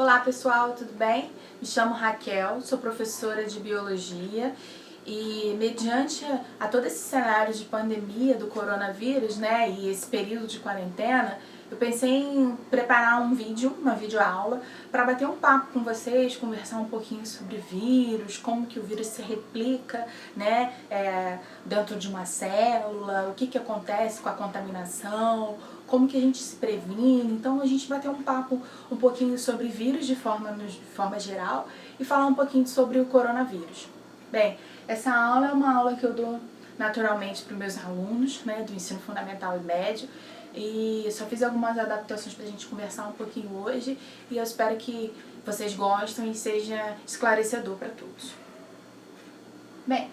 Olá pessoal, tudo bem? Me chamo Raquel, sou professora de Biologia e mediante a todo esse cenário de pandemia do coronavírus, né, e esse período de quarentena, eu pensei em preparar uma videoaula para bater um papo com vocês, conversar um pouquinho sobre vírus, como que o vírus se replica, né, dentro de uma célula, o que acontece com a contaminação, como que a gente se previne. Então a gente vai ter um papo um pouquinho sobre vírus de forma geral e falar um pouquinho sobre o coronavírus. Bem, essa aula é uma aula que eu dou naturalmente para os meus alunos, né, do ensino fundamental e médio, e só fiz algumas adaptações para a gente conversar um pouquinho hoje e eu espero que vocês gostem e seja esclarecedor para todos. Bem,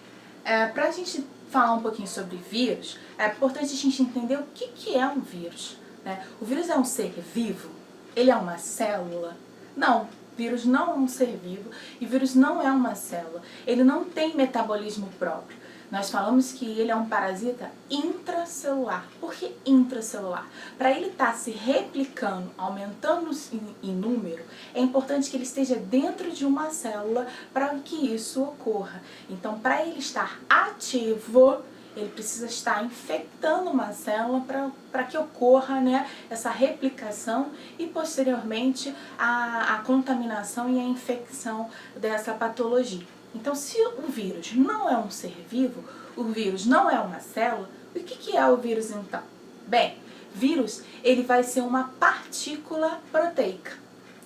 para a gente falar um pouquinho sobre vírus, é importante a gente entender o que é um vírus, né? O vírus é um ser vivo? Ele é uma célula? Não, vírus não é um ser vivo e vírus não é uma célula. Ele não tem metabolismo próprio. Nós falamos que ele é um parasita intracelular. Por que intracelular? Para ele estar se replicando, aumentando em número, é importante que ele esteja dentro de uma célula para que isso ocorra. Então, para ele estar ativo, ele precisa estar infectando uma célula para que ocorra, né, essa replicação e posteriormente a contaminação e a infecção dessa patologia. Então, se o vírus não é um ser vivo, o vírus não é uma célula, o que é o vírus então? Bem, vírus ele vai ser uma partícula proteica,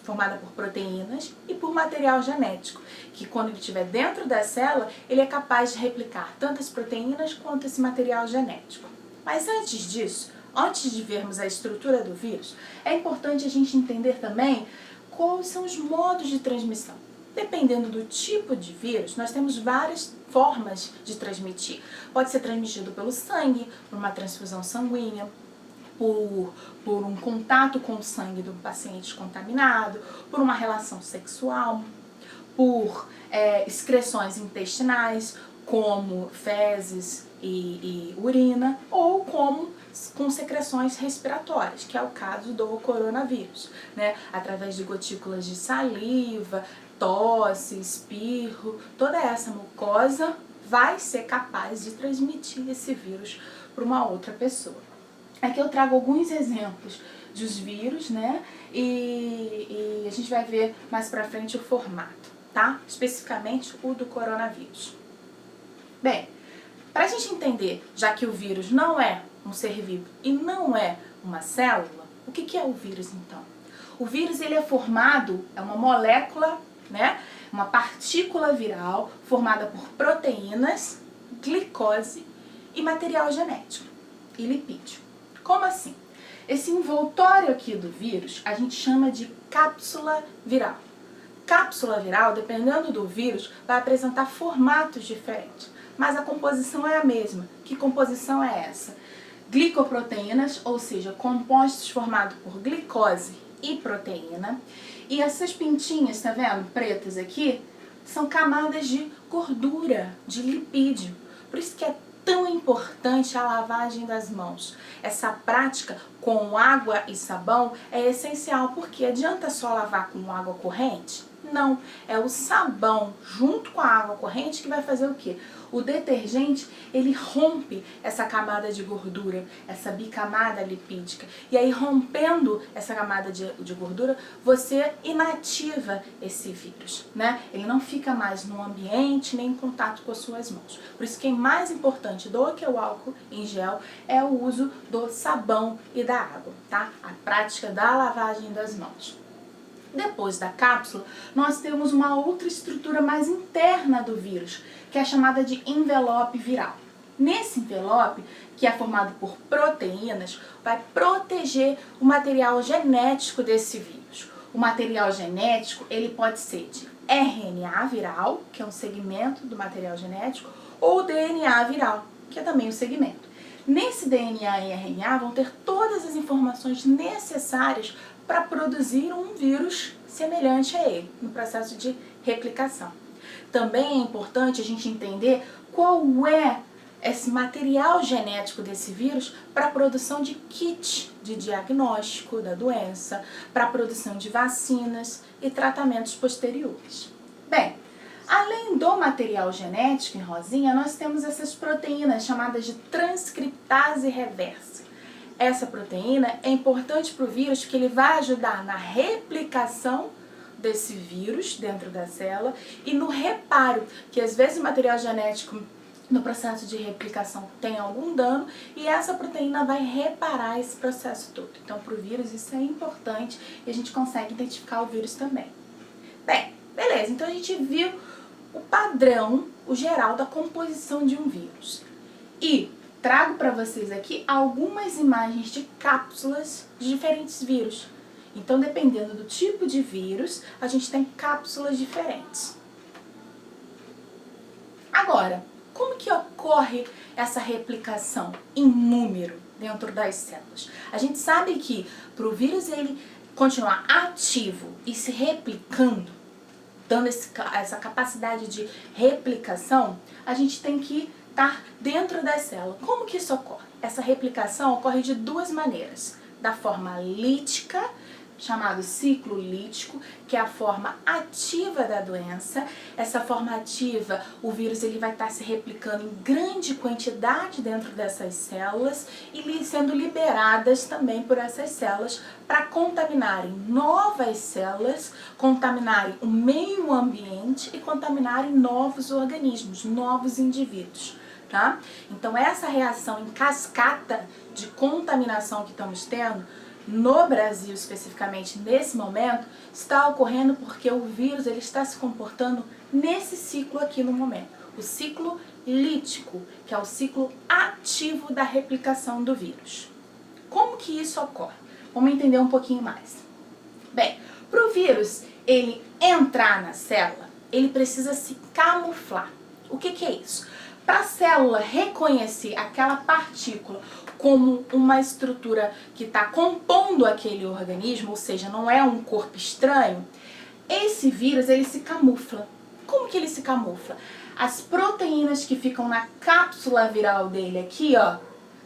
formada por proteínas e por material genético, que quando ele estiver dentro da célula, ele é capaz de replicar tanto as proteínas quanto esse material genético. Mas antes disso, antes de vermos a estrutura do vírus, é importante a gente entender também quais são os modos de transmissão. Dependendo do tipo de vírus, nós temos várias formas de transmitir. Pode ser transmitido pelo sangue, por uma transfusão sanguínea, por um contato com o sangue do paciente contaminado, por uma relação sexual, por excreções intestinais, como fezes e urina, ou com secreções respiratórias, que é o caso do coronavírus, né? Através de gotículas de saliva, tosse, espirro, toda essa mucosa vai ser capaz de transmitir esse vírus para uma outra pessoa. Aqui eu trago alguns exemplos dos vírus, né? E a gente vai ver mais pra frente o formato, tá? Especificamente o do coronavírus. Bem, pra gente entender, já que o vírus não é um ser vivo e não é uma célula, o que é o vírus então? O vírus ele é formado, é uma molécula, né? Uma partícula viral formada por proteínas, glicose e material genético e lipídio. Como assim? Esse envoltório aqui do vírus a gente chama de cápsula viral. Cápsula viral, dependendo do vírus, vai apresentar formatos diferentes, mas a composição é a mesma. Que composição é essa? Glicoproteínas, ou seja, compostos formados por glicose e proteína. E essas pintinhas, tá vendo, pretas aqui, são camadas de gordura, de lipídio. Por isso que é tão importante a lavagem das mãos. Essa prática com água e sabão é essencial, porque adianta só lavar com água corrente? Não, é o sabão junto com a água corrente que vai fazer o quê? O detergente, ele rompe essa camada de gordura, essa bicamada lipídica. E aí, rompendo essa camada de gordura, você inativa esse vírus, né? Ele não fica mais no ambiente, nem em contato com as suas mãos. Por isso que é mais importante do que o álcool em gel é o uso do sabão e da água, tá? A prática da lavagem das mãos. Depois da cápsula, nós temos uma outra estrutura mais interna do vírus, que é chamada de envelope viral. Nesse envelope, que é formado por proteínas, vai proteger o material genético desse vírus. O material genético, ele pode ser de RNA viral, que é um segmento do material genético, ou DNA viral, que é também um segmento. Nesse DNA e RNA vão ter todas as informações necessárias para produzir um vírus semelhante a ele, no processo de replicação. Também é importante a gente entender qual é esse material genético desse vírus para a produção de kit de diagnóstico da doença, para a produção de vacinas e tratamentos posteriores. Bem, além do material genético em rosinha, nós temos essas proteínas chamadas de transcriptase reversa. Essa proteína é importante para o vírus porque ele vai ajudar na replicação desse vírus dentro da célula e no reparo, que às vezes o material genético no processo de replicação tem algum dano e essa proteína vai reparar esse processo todo. Então, para o vírus isso é importante e a gente consegue identificar o vírus também. Bem, beleza, então a gente viu o padrão, o geral da composição de um vírus. E trago para vocês aqui algumas imagens de cápsulas de diferentes vírus. Então, dependendo do tipo de vírus, a gente tem cápsulas diferentes. Agora, como que ocorre essa replicação em número dentro das células? A gente sabe que para o vírus ele continuar ativo e se replicando, dando essa capacidade de replicação, a gente tem que estar dentro da célula. Como que isso ocorre? Essa replicação ocorre de duas maneiras. Da forma lítica, chamado ciclo lítico, que é a forma ativa da doença. Essa forma ativa, o vírus ele vai estar se replicando em grande quantidade dentro dessas células e sendo liberadas também por essas células para contaminarem novas células, contaminarem o meio ambiente e contaminarem novos organismos, novos indivíduos. Tá? Então essa reação em cascata de contaminação que estamos tendo no Brasil, especificamente nesse momento, está ocorrendo porque o vírus ele está se comportando nesse ciclo aqui no momento. O ciclo lítico, que é o ciclo ativo da replicação do vírus. Como que isso ocorre? Vamos entender um pouquinho mais. Bem, para o vírus ele entrar na célula, ele precisa se camuflar. O que é isso? Para a célula reconhecer aquela partícula como uma estrutura que está compondo aquele organismo, ou seja, não é um corpo estranho, esse vírus ele se camufla. Como que ele se camufla? As proteínas que ficam na cápsula viral dele aqui, ó,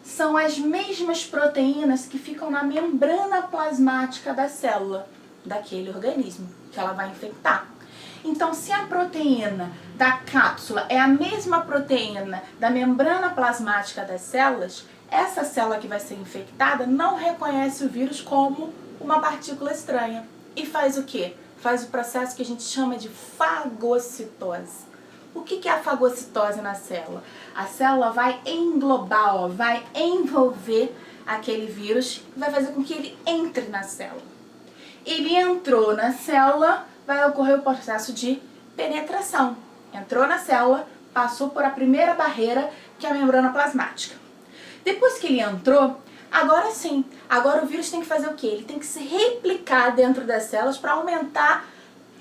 são as mesmas proteínas que ficam na membrana plasmática da célula daquele organismo que ela vai infectar. Então, se a proteína da cápsula é a mesma proteína da membrana plasmática das células, essa célula que vai ser infectada não reconhece o vírus como uma partícula estranha. E faz o quê? Faz o processo que a gente chama de fagocitose. O que é a fagocitose na célula? A célula vai englobar, ó, vai envolver aquele vírus e vai fazer com que ele entre na célula. Ele entrou na célula, vai ocorrer o processo de penetração. Entrou na célula, passou por a primeira barreira, que é a membrana plasmática. Depois que ele entrou, agora sim, agora o vírus tem que fazer o quê? Ele tem que se replicar dentro das células para aumentar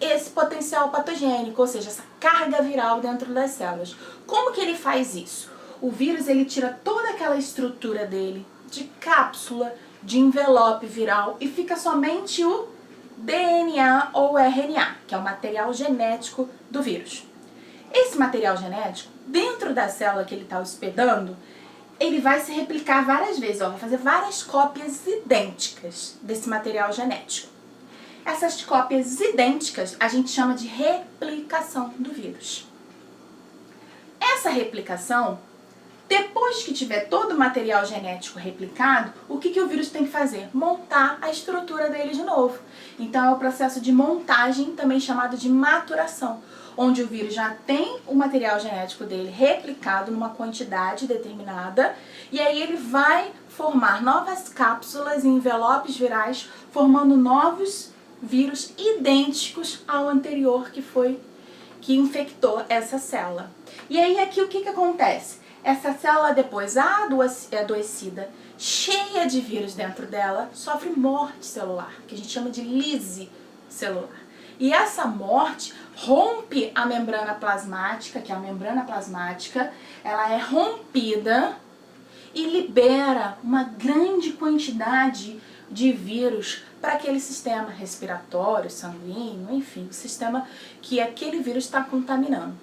esse potencial patogênico, ou seja, essa carga viral dentro das células. Como que ele faz isso? O vírus ele tira toda aquela estrutura dele de cápsula, de envelope viral e fica somente o DNA ou RNA, que é o material genético do vírus. Esse material genético, dentro da célula que ele está hospedando, ele vai se replicar várias vezes, ó, vai fazer várias cópias idênticas desse material genético. Essas cópias idênticas a gente chama de replicação do vírus. Essa replicação, depois que tiver todo o material genético replicado, o que o vírus tem que fazer? Montar a estrutura dele de novo. Então é o processo de montagem, também chamado de maturação, onde o vírus já tem o material genético dele replicado numa quantidade determinada, e aí ele vai formar novas cápsulas e envelopes virais, formando novos vírus idênticos ao anterior que infectou essa célula. E aí aqui o que acontece? Essa célula depois adoecida, cheia de vírus dentro dela, sofre morte celular, que a gente chama de lise celular. E essa morte rompe a membrana plasmática, que é a membrana plasmática, ela é rompida e libera uma grande quantidade de vírus para aquele sistema respiratório, sanguíneo, enfim, o sistema que aquele vírus está contaminando.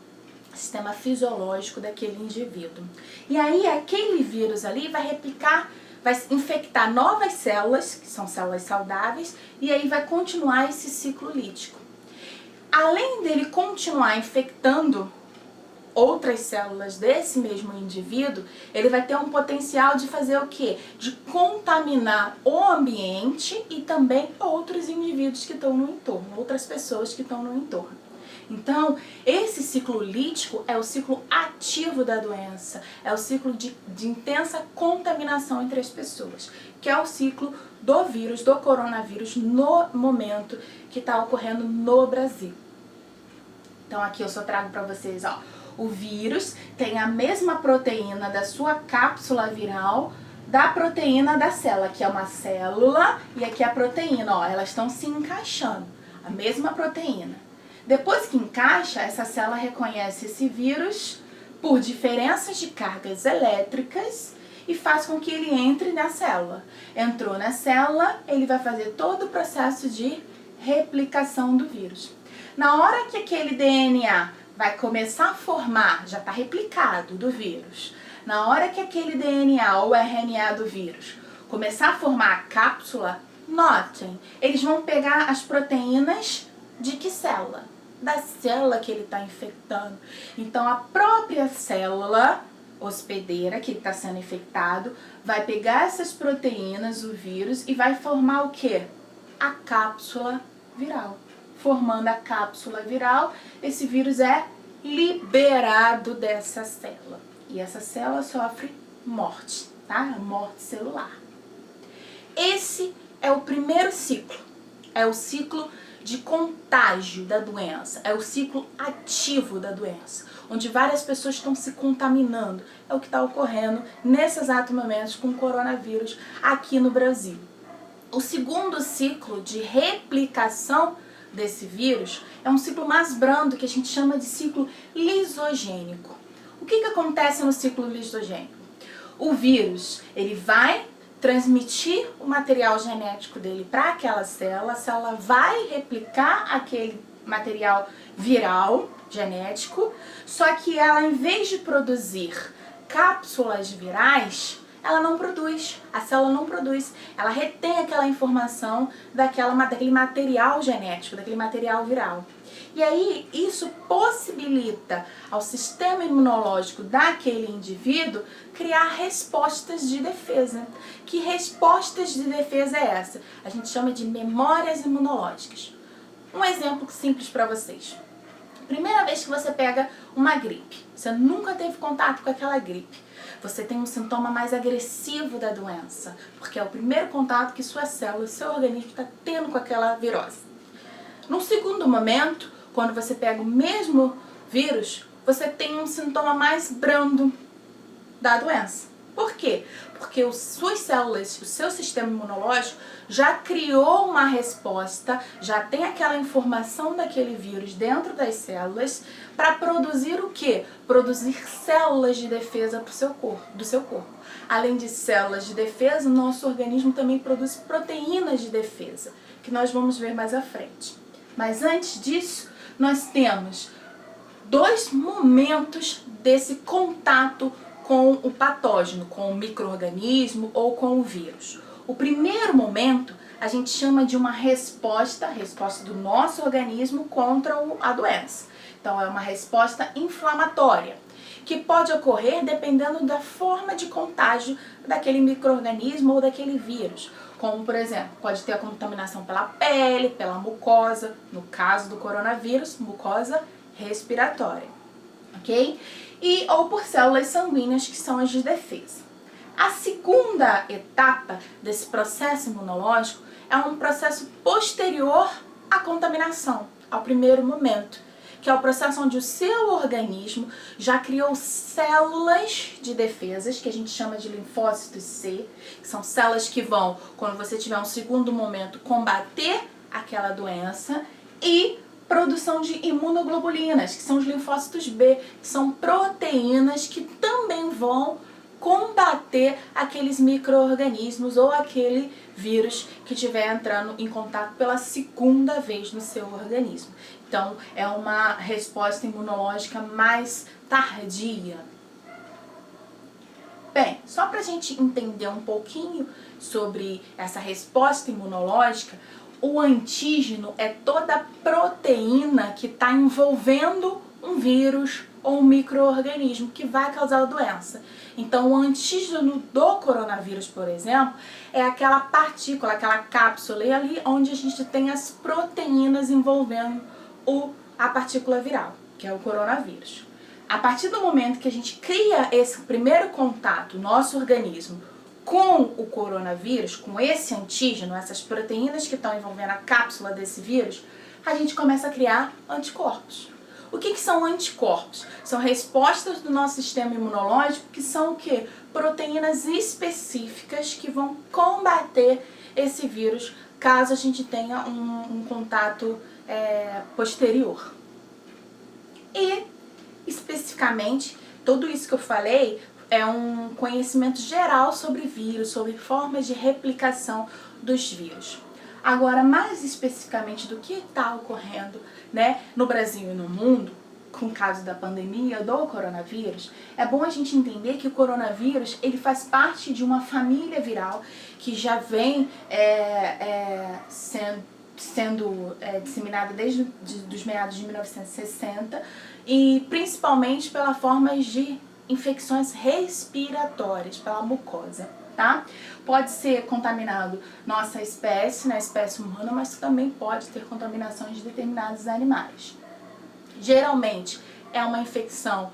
sistema fisiológico daquele indivíduo. E aí aquele vírus ali vai replicar, vai infectar novas células, que são células saudáveis, e aí vai continuar esse ciclo lítico. Além dele continuar infectando outras células desse mesmo indivíduo, ele vai ter um potencial de fazer o quê? De contaminar o ambiente e também outros indivíduos que estão no entorno, outras pessoas que estão no entorno. Então, esse ciclo lítico é o ciclo ativo da doença, é o ciclo de intensa contaminação entre as pessoas, que é o ciclo do vírus, do coronavírus, no momento que está ocorrendo no Brasil. Então, aqui eu só trago para vocês, ó, o vírus tem a mesma proteína da sua cápsula viral da proteína da célula, que é uma célula, e aqui a proteína, ó, elas estão se encaixando, a mesma proteína. Depois que encaixa, essa célula reconhece esse vírus por diferenças de cargas elétricas e faz com que ele entre na célula. Entrou na célula, ele vai fazer todo o processo de replicação do vírus. Na hora que aquele DNA vai começar a formar, já está replicado do vírus, na hora que aquele DNA ou RNA do vírus começar a formar a cápsula, notem, eles vão pegar as proteínas de que célula? Da célula que ele está infectando. Então, a própria célula hospedeira que está sendo infectado vai pegar essas proteínas, o vírus, e vai formar o quê? A cápsula viral. Formando a cápsula viral, esse vírus é liberado dessa célula. E essa célula sofre morte, tá? Morte celular. Esse é o primeiro ciclo. É o ciclo de contágio da doença, é o ciclo ativo da doença, onde várias pessoas estão se contaminando. É o que está ocorrendo nesse exato momento com o coronavírus aqui no Brasil. O segundo ciclo de replicação desse vírus é um ciclo mais brando, que a gente chama de ciclo lisogênico. O que acontece no ciclo lisogênico? O vírus, ele vai transmitir o material genético dele para aquela célula, a célula vai replicar aquele material viral genético, só que ela, em vez de produzir cápsulas virais, ela não produz, a célula não produz, ela retém aquela informação daquele material genético, daquele material viral. E aí isso possibilita ao sistema imunológico daquele indivíduo criar respostas de defesa. Que respostas de defesa é essa? A gente chama de memórias imunológicas. Um exemplo simples para vocês. Primeira vez que você pega uma gripe, você nunca teve contato com aquela gripe. Você tem um sintoma mais agressivo da doença, porque é o primeiro contato que sua célula, seu organismo está tendo com aquela virose. Num segundo momento, quando você pega o mesmo vírus, você tem um sintoma mais brando da doença. Por quê? Porque as suas células, o seu sistema imunológico já criou uma resposta, já tem aquela informação daquele vírus dentro das células para produzir o quê? Produzir células de defesa do seu corpo. Além de células de defesa, o nosso organismo também produz proteínas de defesa, que nós vamos ver mais à frente. Mas antes disso, nós temos dois momentos desse contato com o patógeno, com o micro-organismo ou com o vírus. O primeiro momento a gente chama de uma resposta do nosso organismo contra a doença. Então é uma resposta inflamatória, que pode ocorrer dependendo da forma de contágio daquele micro-organismo ou daquele vírus. Como, por exemplo, pode ter a contaminação pela pele, pela mucosa, no caso do coronavírus, mucosa respiratória, ok? Ou por células sanguíneas, que são as de defesa. A segunda etapa desse processo imunológico é um processo posterior à contaminação, ao primeiro momento, que é o processo onde o seu organismo já criou células de defesas, que a gente chama de linfócitos C, que são células que vão, quando você tiver um segundo momento, combater aquela doença, e produção de imunoglobulinas, que são os linfócitos B, que são proteínas que também vão combater aqueles micro-organismos ou aquele vírus que estiver entrando em contato pela segunda vez no seu organismo. Então, é uma resposta imunológica mais tardia. Bem, só para a gente entender um pouquinho sobre essa resposta imunológica, o antígeno é toda a proteína que está envolvendo um vírus ou um micro-organismo que vai causar a doença. Então, o antígeno do coronavírus, por exemplo, é aquela partícula, aquela cápsula ali onde a gente tem as proteínas envolvendo a partícula viral, que é o coronavírus. A partir do momento que a gente cria esse primeiro contato, nosso organismo, com o coronavírus, com esse antígeno, essas proteínas que estão envolvendo a cápsula desse vírus, a gente começa a criar anticorpos. O que são anticorpos? São respostas do nosso sistema imunológico que são o quê? Proteínas específicas que vão combater esse vírus caso a gente tenha um contato posterior. E, especificamente, tudo isso que eu falei é um conhecimento geral sobre vírus, sobre formas de replicação dos vírus. Agora, mais especificamente do que está ocorrendo, né, no Brasil e no mundo, com o caso da pandemia do coronavírus, é bom a gente entender que o coronavírus ele faz parte de uma família viral que já vem sendo disseminada desde os meados de 1960 e principalmente pela forma de infecções respiratórias, pela mucosa, tá? Pode ser contaminado nossa espécie, na espécie humana, mas também pode ter contaminação de determinados animais. Geralmente é uma infecção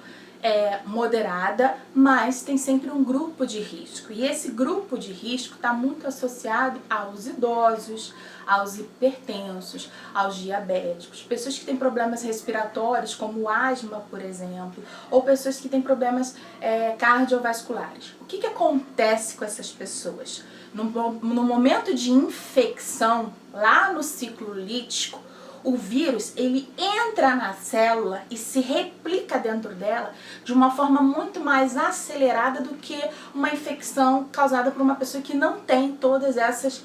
moderada, mas tem sempre um grupo de risco. E esse grupo de risco está muito associado aos idosos, aos hipertensos, aos diabéticos, pessoas que têm problemas respiratórios, como asma, por exemplo, ou pessoas que têm problemas cardiovasculares. O que acontece com essas pessoas? No momento de infecção, lá no ciclo lítico, o vírus ele entra na célula e se replica dentro dela de uma forma muito mais acelerada do que uma infecção causada por uma pessoa que não tem todas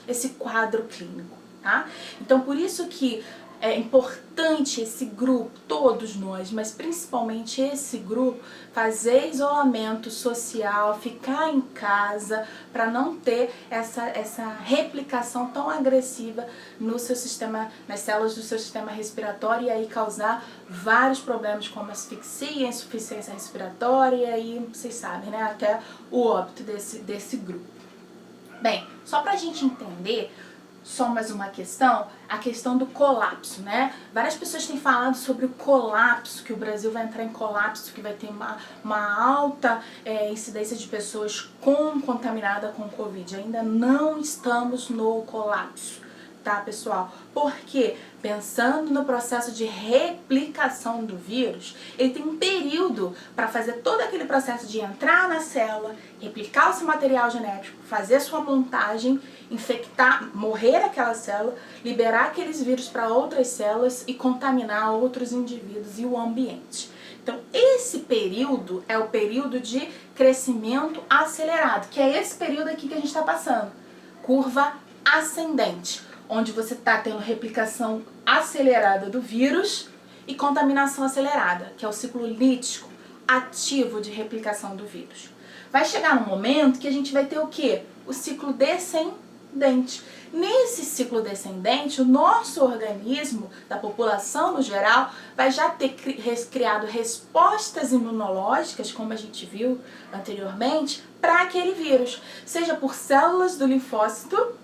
esse quadro clínico, tá? Então, por isso que é importante esse grupo, todos nós, mas principalmente esse grupo, fazer isolamento social, ficar em casa para não ter essa replicação tão agressiva no seu sistema, nas células do seu sistema respiratório e aí causar vários problemas como asfixia, insuficiência respiratória e vocês sabem, né, até o óbito desse grupo. Bem, só para a gente entender só mais uma questão, a questão do colapso, né? Várias pessoas têm falado sobre o colapso, que o Brasil vai entrar em colapso, que vai ter uma alta incidência de pessoas contaminadas com Covid. Ainda não estamos no colapso, tá, pessoal? Porque, pensando no processo de replicação do vírus, ele tem um período para fazer todo aquele processo de entrar na célula, replicar o seu material genético, fazer a sua montagem, infectar, morrer aquela célula, liberar aqueles vírus para outras células e contaminar outros indivíduos e o ambiente. Então, esse período é o período de crescimento acelerado, que é esse período aqui que a gente está passando, curva ascendente, onde você está tendo replicação acelerada do vírus e contaminação acelerada, que é o ciclo lítico ativo de replicação do vírus. Vai chegar um momento que a gente vai ter o quê? O ciclo descendente. Nesse ciclo descendente, o nosso organismo, da população no geral, vai já ter criado respostas imunológicas, como a gente viu anteriormente, para aquele vírus, seja por células do linfócito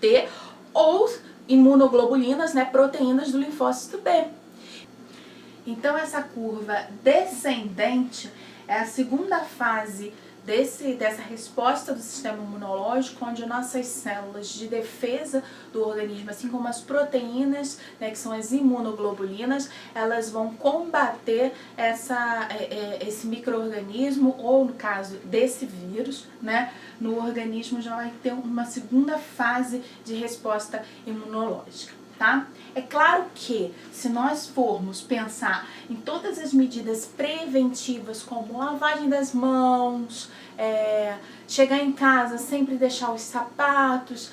T ou imunoglobulinas, né, proteínas do linfócito B. Então essa curva descendente é a segunda fase dessa resposta do sistema imunológico, onde nossas células de defesa do organismo, assim como as proteínas, né, que são as imunoglobulinas, elas vão combater esse micro-organismo, ou no caso desse vírus, né, no organismo já vai ter uma segunda fase de resposta imunológica, tá? É claro que, se nós formos pensar em todas as medidas preventivas, como lavagem das mãos, chegar em casa, sempre deixar os sapatos,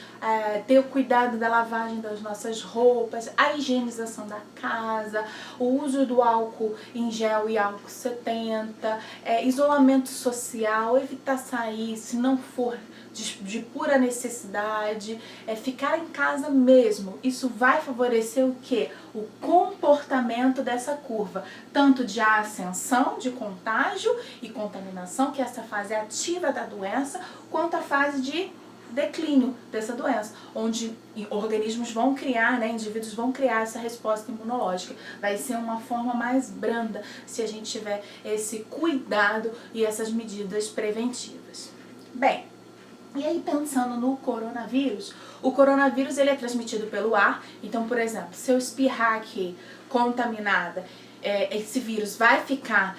ter o cuidado da lavagem das nossas roupas, a higienização da casa, o uso do álcool em gel e álcool 70, isolamento social, evitar sair se não for de pura necessidade, ficar em casa mesmo. Isso vai favorecer o quê? O comportamento dessa curva, tanto de ascensão, de contágio e contaminação, que é essa fase ativa da doença, quanto a fase de declínio dessa doença, onde organismos vão criar, indivíduos vão criar essa resposta imunológica. Vai ser uma forma mais branda se a gente tiver esse cuidado e essas medidas preventivas. Bem, e aí pensando no coronavírus, o coronavírus ele é transmitido pelo ar. Então, por exemplo, se eu espirrar aqui contaminada, esse vírus vai ficar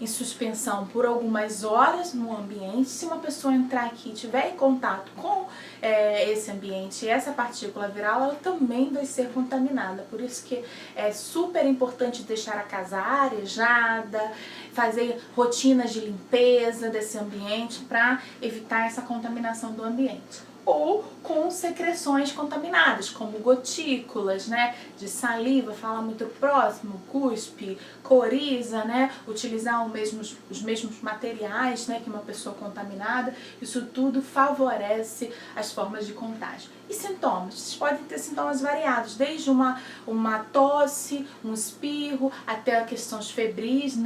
em suspensão por algumas horas no ambiente. Se uma pessoa entrar aqui e tiver em contato com esse ambiente, essa partícula viral, ela também vai ser contaminada. Por isso que é super importante deixar a casa arejada, fazer rotinas de limpeza desse ambiente para evitar essa contaminação do ambiente. Ou com secreções contaminadas, como gotículas, de saliva, falar muito próximo, cuspe, coriza, utilizar os mesmos materiais, que uma pessoa contaminada. Isso tudo favorece as formas de contágio. E sintomas? Vocês podem ter sintomas variados, desde uma tosse, um espirro, até questões febris,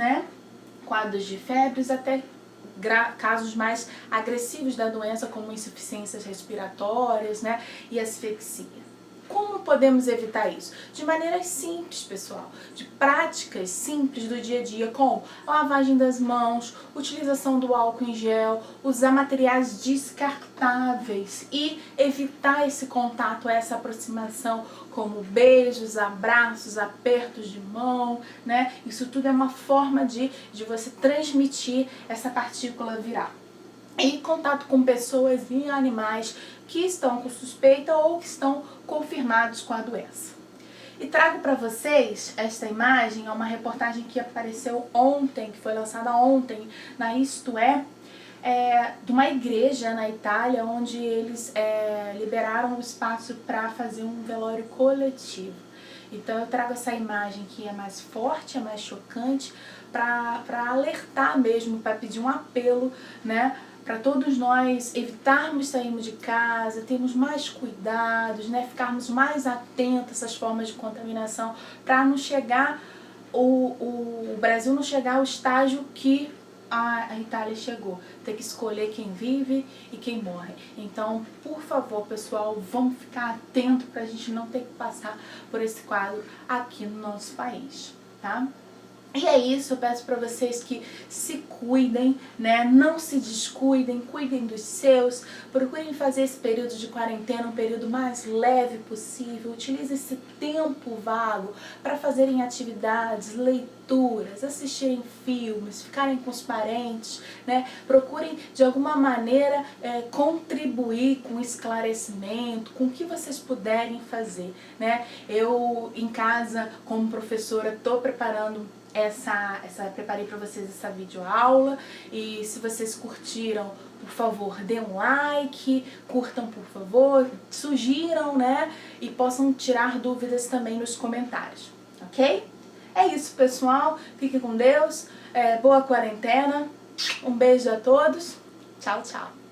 quadros de febres, até casos mais agressivos da doença, como insuficiências respiratórias, e asfixia. Como podemos evitar isso? De maneiras simples, pessoal, de práticas simples do dia a dia, como lavagem das mãos, utilização do álcool em gel, usar materiais descartáveis e evitar esse contato, essa aproximação, como beijos, abraços, apertos de mão, Isso tudo é uma forma de você transmitir essa partícula viral. Em contato com pessoas e animais que estão com suspeita ou que estão confirmados com a doença. E trago para vocês esta imagem, é uma reportagem que apareceu ontem, que foi lançada ontem na Isto É, de uma igreja na Itália, onde eles liberaram o espaço para fazer um velório coletivo. Então eu trago essa imagem que é mais forte, é mais chocante, para alertar mesmo, para pedir um apelo, para todos nós evitarmos sairmos de casa, termos mais cuidados, ficarmos mais atentos a essas formas de contaminação, para não chegar, o Brasil não chegar ao estágio que a Itália chegou, ter que escolher quem vive e quem morre. Então, por favor, pessoal, vamos ficar atento para a gente não ter que passar por esse quadro aqui no nosso país, tá? E é isso, eu peço para vocês que se cuidem, não se descuidem, cuidem dos seus, procurem fazer esse período de quarentena um período mais leve possível, utilize esse tempo vago para fazerem atividades, leituras, assistirem filmes, ficarem com os parentes, procurem de alguma maneira contribuir com esclarecimento, com o que vocês puderem fazer, Eu em casa, como professora, estou preparando preparei para vocês essa videoaula, e se vocês curtiram, por favor, dê um like, curtam por favor, sugiram, e possam tirar dúvidas também nos comentários, ok? É isso, pessoal, fiquem com Deus, boa quarentena, um beijo a todos, tchau, tchau!